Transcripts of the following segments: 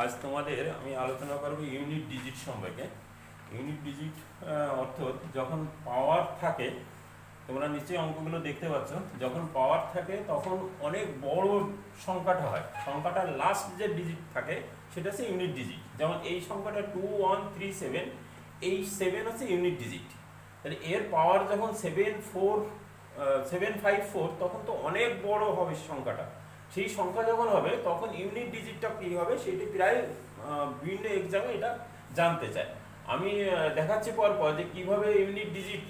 আজ তোমাদের আমি আলোচনা করব ইউনিট ডিজিট সম্পর্কে। ইউনিট ডিজিট অর্থাৎ যখন পাওয়ার থাকে, তোমরা নিশ্চয়ই অঙ্কগুলো দেখতে পাচ্ছ, যখন পাওয়ার থাকে তখন অনেক বড় সংখ্যাটা হয়, সংখ্যাটার লাস্ট যে ডিজিট থাকে সেটা হচ্ছে ইউনিট ডিজিট। যেমন এই সংখ্যাটা 2137, এই 7 হচ্ছে ইউনিট ডিজিট। তাহলে এর পাওয়ার যখন 754 তখন তো অনেক বড় হবে সংখ্যাটা। সেই সংখ্যা যখন হবে তখন ইউনিট ডিজিটটা কী হবে সেটি প্রায় বিভিন্ন এক্সামে এটা জানতে চায়। আমি দেখাচ্ছি পরপর যে কীভাবে ইউনিট ডিজিট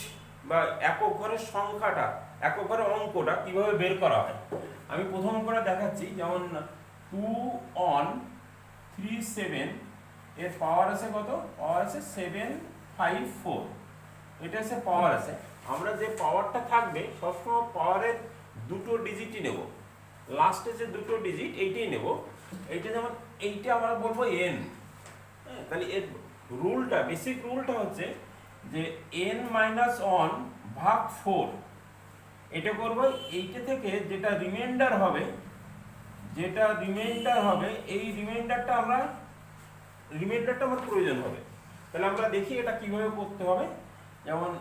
বা একক ঘরের সংখ্যাটা, একক ঘরের অঙ্কটা কীভাবে বের করা হয়। আমি প্রথম অঙ্কটা দেখাচ্ছি, যেমন 2137 এর পাওয়ার আছে কত? পাওয়ার আছে 754, এটা হচ্ছে পাওয়ার আছে। আমরা যে পাওয়ারটা থাকবে সবসময় পাওয়ারের দুটো ডিজিটই নেব, লাস্টে যে দুটো ডিজিট এইটাই নেব। এইটা যেমন এইটা আমরা বলবো এন। হ্যাঁ, তাহলে এর রুলটা, বেসিক রুলটা হচ্ছে যে n মাইনাস 1 ভাগ 4, এটা করবো। এইটা থেকে যেটা রিমাইন্ডার হবে, এই রিমাইন্ডারটা আমার প্রয়োজন হবে। তাহলে আমরা দেখি এটা কিভাবে করতে হবে। যেমন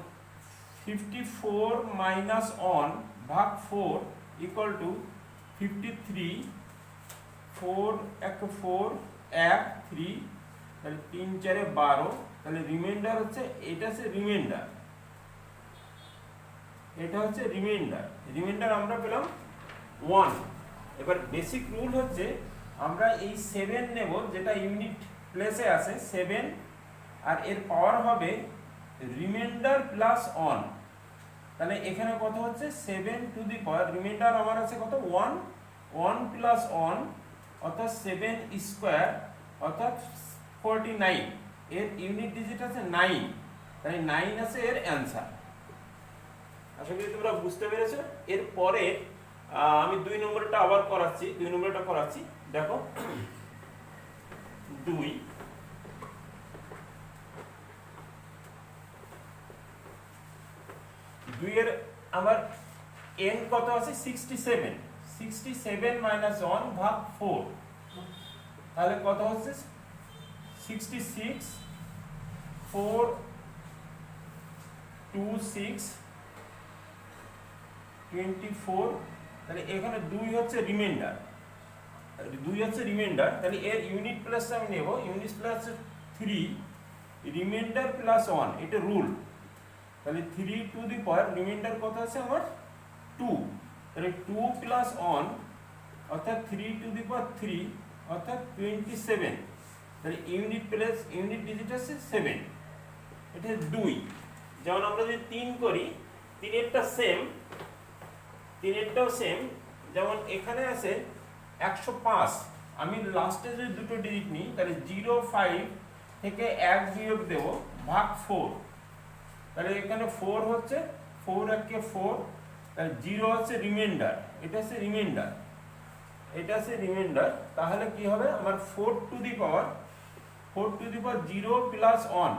54 মাইনাস 1 ভাগ 4 ইকুয়াল টু 53, 4 1 4 1 3, তাহলে 3 4 12। তাহলে রিমাইন্ডার হচ্ছে, এটা হচ্ছে রিমাইন্ডার, রিমাইন্ডার আমরা পেলাম 1। এবার বেসিক রুল হচ্ছে আমরা এই 7 নেব, যেটা ইউনিট প্লেসে আছে 7, আর এর পাওয়ার হবে রিমাইন্ডার প্লাস 1। তাহলে এখানে কত হচ্ছে 7 টু দি পাওয়ার, রিমাইন্ডার আমার আছে কত 1, 1 প্লাস 1 অর্থাৎ 7 স্কোয়ার অর্থাৎ 49। এর ইউনিট ডিজিট আছে 9, তাহলে 9 আছে এর অ্যান্সার। আশা করি তোমরা বুঝতে পেরেছো। এরপরে আমি 2 নম্বরটা আবার করাচ্ছি, দেখো 2 এর আমার n কত আছে 67 মাইনাস 1 ভাগ 4, তাহলে কত হচ্ছে 66 4 2 6 24। তাহলে এখানে 2 হচ্ছে রিমাইন্ডার, তাহলে এর ইউনিট প্লাস আমি নেব, ইউনিট প্লাস 3, রিমাইন্ডার প্লাস 1, এটা রুল। তাহলে 3 টু দি পাওয়ার রিমাইন্ডার কত আছে আমার 2, তাহলে 2 প্লাস 1 অর্থাৎ 3 টু দি পাওয়ার 3 অর্থাৎ 27। তাহলে ইউনিট ডিজিট আছে 7, এটা 2। যেমন আমরা যদি 3 করি, 3এরটাও সেম। যেমন এখানে আছে 105, আমি লাস্টে যদি দুটো ডিজিট নিই তাহলে 05 থেকে 1 বিয়োগ দেব ভাগ 4, তাহলে এখানে 4 হচ্ছে 4 1 4, তাহলে 0 হচ্ছে রিমাইন্ডার, এটা হচ্ছে রিমাইন্ডার। তাহলে কি হবে আমার 4 to the power 0 plus 1,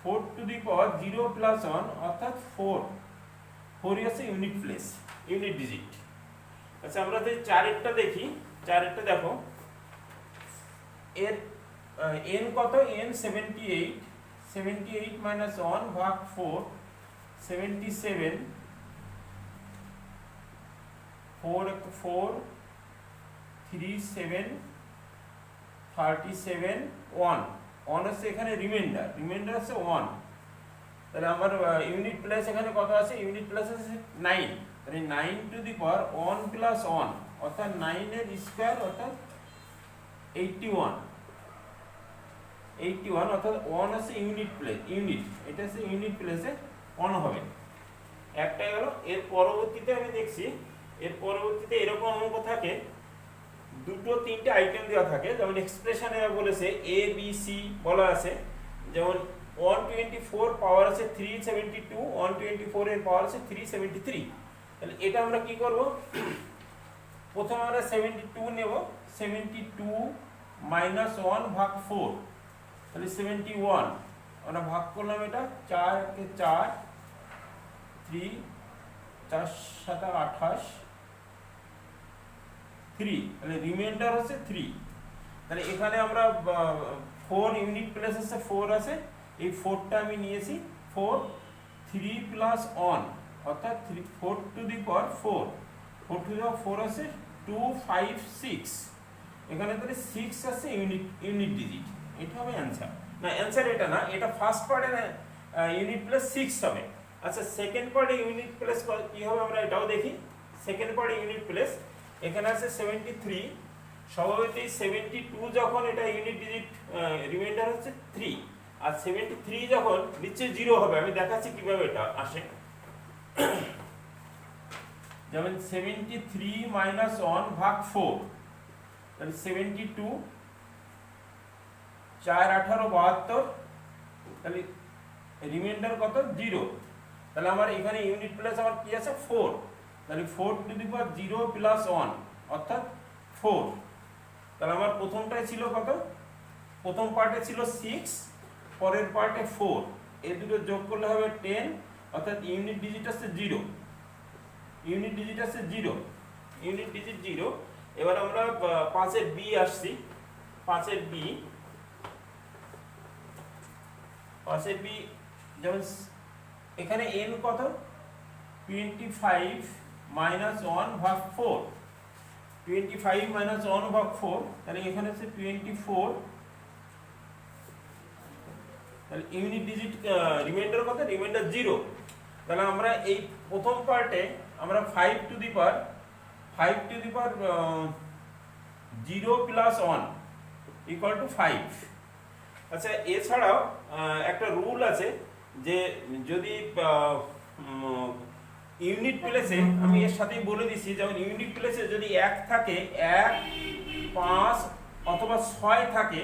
4 to the power 0 plus 1 অর্থাৎ 4 হচ্ছে ইউনিট ডিজিট। আচ্ছা, আমরা যদি 4 দেখি, 4 দেখো এর n কত, n 78 মাইনাস 1 ভাগ 4, 77 4 4 3 7 37 1 হচ্ছে এখানে রিমাইন্ডার হচ্ছে 1। তাহলে আমার ইউনিট প্লেস এখানে কত আছে, ইউনিট প্লেস আছে 9, তাহলে 9 টু দি পাওয়ার 1 প্লাস 1 অর্থাৎ 9 এর স্কয়ার অর্থাৎ 81 অর্থাৎ 1 আছে ইউনিট, এটা হচ্ছে ইউনিট প্লেসে 1 হবে। একটা গেল। এর পরবর্তীতে আমি দেখছি, এরকম অঙ্ক থাকে, 2টো 3টে আইটেম দেওয়া থাকে। যেমন এক্সপ্রেশনে বলেছে এ বি সি বলা আছে, যেমন 124 পাওয়ার আছে 372, 124 এর পাওয়ার আছে 373। তাহলে এটা আমরা কি করব, প্রথমে আমরা 72 নেব, 72 মাইনাস 1 ভাগ 4, তাহলে 71 আমরা ভাগ করলাম, এটা 4 কে 4 3 4 7 28 3, তাহলে রিমাইন্ডার হচ্ছে 3। তাহলে এখানে আমরা 4 ইউনিট প্লেস আছে, 4 আছে, এই 4টা আমি নিয়েছি 4, 3 প্লাস 1 অর্থাৎ 4 to the power 4, 4 to the পাওয়ার 4 আছে 2, 5, 6, এখানে তাহলে 6 আছে ইউনিট ডিজিট, এটা হবে অ্যান্সার। না অ্যান্সার এটা না, এটা ফার্স্ট পার্টে ইউনিট প্লেস 6 হবে। আচ্ছা সেকেন্ড পার্টে ইউনিট প্লেস কি হবে আমরা এটাও দেখি। সেকেন্ড পার্টে ইউনিট প্লেস এখানে আছে 73, স্বভাবতই 72 যখন এটা ইউনিট ডিজিট রিমাইন্ডার হচ্ছে 3, আর 73 যখন নিচে 0 হবে, আমি দেখাচ্ছি কিভাবে এটা আসে। যেমন 73 মাইনাস 1 ভাগ 4, তাহলে 72, 4 18 72, তাহলে রিমাইন্ডার কত 0, তাহলে আমার এখানে ইউনিট প্লেস আমার কি আছে 4, তাহলে 4 টু দি পাওয়ার 0 প্লাস 1 অর্থাৎ 4, তাহলে আমার প্রথমটায় ছিল কত, প্রথম পার্টে ছিল 6, পরের পার্টে 4, এই দুটো যোগ করলে হবে 10, অর্থাৎ ইউনিট ডিজিট আছে 0, ইউনিট ডিজিট আছে 0, ইউনিট ডিজিট 0। এবার আমরা 5 এর বি আসছি, 5 এর বি, 5 এর বি যেমন এখানে n কত 25 মাইনাস 1 ভাগ 4, 25 মাইনাস 1 ভাগ 4, তাহলে এখানে আছে 24, তাহলে ইউনিট ডিজিট রিমাইন্ডার কত, রিমাইন্ডার 0, তাহলে আমরা এই প্রথম পার্টে আমরা 5 to the power 0 plus 1 equal to 5। আচ্ছা এছাড়াও একটা রুল আছে যে যদি ইউনিট প্লেসে, আমি এর সাথেই বলে দিচ্ছি, যেমন ইউনিট প্লেসে যদি 1 থাকে, 1, 5 অথবা 6 থাকে,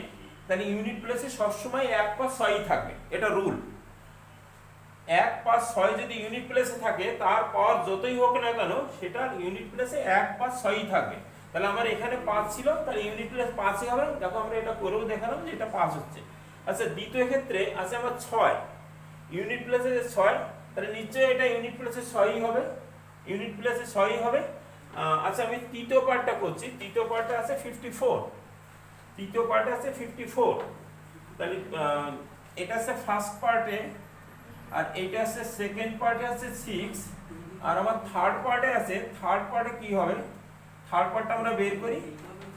তাহলে ইউনিট প্লেসে সবসময় 1, 5, 6ই থাকবে, এটা রুল। 1, 5, 6 যদি ইউনিট প্লেসে থাকে, তার পাওয়ার যতই হোক না কেন সেটা ইউনিট প্লেসে 1, 5, 6ই থাকবে। তাহলে আমার এখানে 5 ছিল, তাহলে ইউনিট প্লেস 5ই হবে। দেখো আমরা এটা করেও দেখালাম যে এটা 5 হচ্ছে। আচ্ছা দ্বিতীয় ক্ষেত্রে আছে আমার 6, ইউনিট প্লেসে 6, তাহলে নিশ্চয়ই এটা ইউনিট প্লেসে 6ই হবে, ইউনিট প্লেসে 6ই হবে। আচ্ছা আমি তৃতীয় পার্টটা করছি, তৃতীয় পার্টটা আছে 54, তৃতীয় পার্টে আছে 54, তাহলে এটা আছে ফার্স্ট পার্টে, আর এইটা আছে সেকেন্ড পার্টে আছে 6, আর আমার থার্ড পার্টে আছে, থার্ড পার্টে কি হবে, থার্ড পার্টটা আমরা বের করি।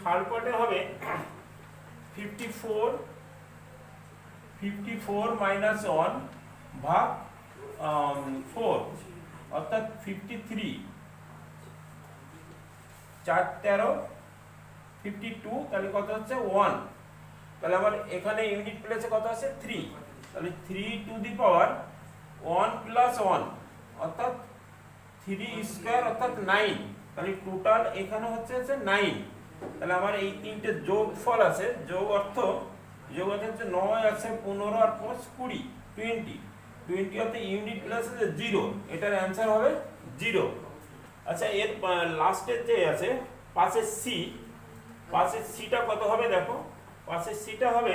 থার্ড পার্টে হবে 54 মাইনাস 1 ভাগ 4 অর্থাৎ 53, 4 13 52, তাহলে কত হচ্ছে 1, তাহলে আমার এখানে ইউনিট প্লেসে কত আছে 3, তাহলে 3 টু দি পাওয়ার 1 প্লাস 1 অর্থাৎ 3 স্কয়ার অর্থাৎ 9, তাহলে টোটাল এখানে হচ্ছে 9। তাহলে আমার এই তিনটে যোগফল আছে, যোগ অর্থ হচ্ছে 9 আছে 15 আর 5 20, 20 অর্থাৎ ইউনিট প্লেস আছে 0, এটার অ্যান্সার হবে 0। আচ্ছা এর লাস্টের যে আছে 5 এর সি, 5 এর সিটা কত হবে দেখো, 5 এর সিটা হবে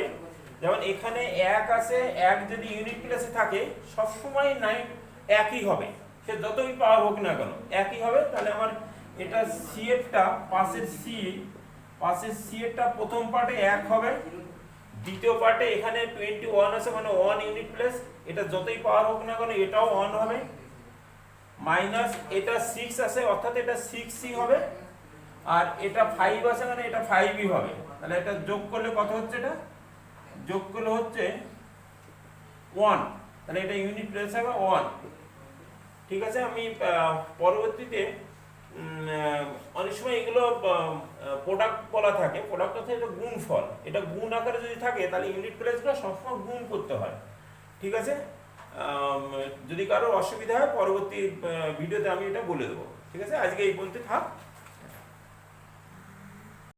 যেমন এখানে 1 আছে, 1 যদি ইউনিট প্লেসে থাকে সবসময় 9 একই হবে, সে যতই পাওয়ার হোক না কেন একই হবে। তাহলে আমার এটা সি এরটা 5 এর সি এরটা প্রথম পার্টে 1 হবে, দ্বিতীয় পার্টে এখানে 21 আছে মানে 1 ইউনিট প্লেস, এটা যতই পাওয়ার হোক না কেন এটাও 1 হবে, মাইনাস এটা 6 আছে অর্থাৎ এটা 6ই হবে, আর এটা 5 আছে মানে এটা 5ই হবে। তাহলে এটা যোগ করলে কত হচ্ছে, এটা যোগ করলে হচ্ছে 1, তাহলে এটা ইউনিট প্লেস হবে 1। ঠিক আছে, আমি পরবর্তীতে অনেক সময় এগুলো প্রোডাক্ট বলা থাকে, প্রোডাক্ট অর্থাৎ এটা গুণফল, এটা গুণ আকারে যদি থাকে তাহলে ইউনিট প্লেসগুলো সবসময় গুণ করতে হয়। ঠিক আছে, যদি কারোর অসুবিধা হয় পরবর্তী ভিডিওতে আমি এটা বলে দেবো। ঠিক আছে, আজকে এই পর্যন্ত থাক।